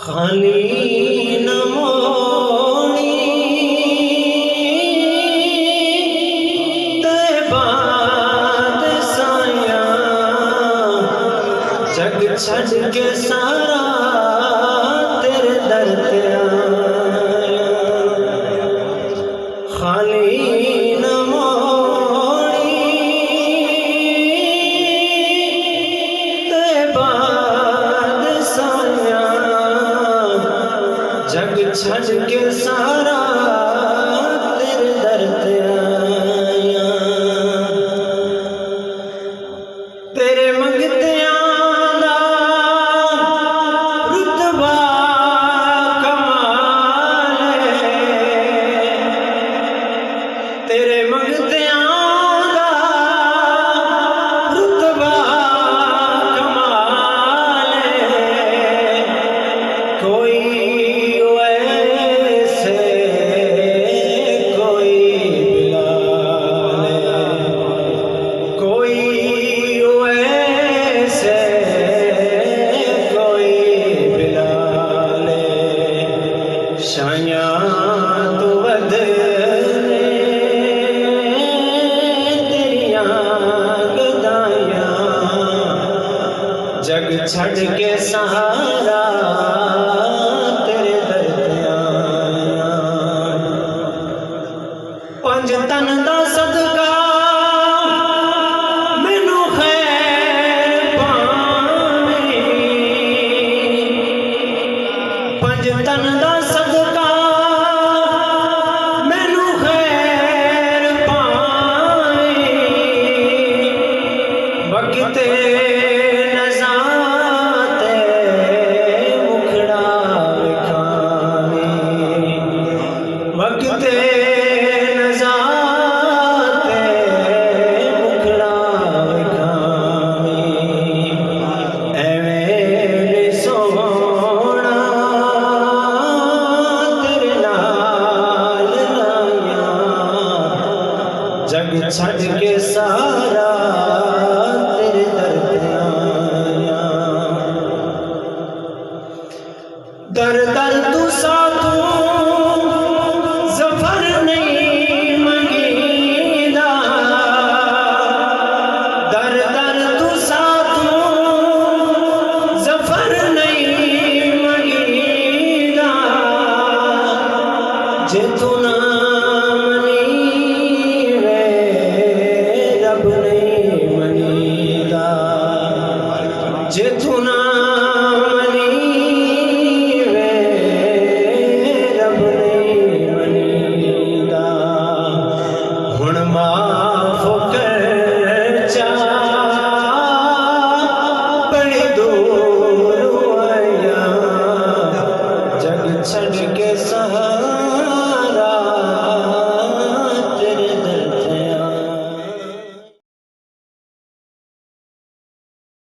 खाली न मोड़ी ते बाद साया जग छड़ के सारा तेरे दर ते आया। खाली न मोड़ी ते बाद साया जग छड़ के सारा तेरे दर ते आया। तेरे मंगतियां दा रुतबा कमाल है। तेरे मंगतियां दा रुतबा कमाल है। कोई शाया तो वध तेरिया गदाया जग छड़ के सहारा तेरे दर ते आया। पंज तन दा सदका मैनू खैर पावे। पंज तन दा सदका मैनू खैर पावे। वक्ते नज़ा ते मुखड़ा विखावे। वक्ते नज़ा ते मुखड़ा विखावे। एवें सोहना तेरे नाल लाया जग छड़ के सारा तेरे दर ते आया। दर दर तू साथू ज़फ़र नहीं मंगीदा। दर दर तू साथू ज़फ़र नहीं मंगीदा। जे तू ना मनीवे रब नहीं मनीदा। जे तू ना मनीवे रब नहीं मनीदा। हुण मां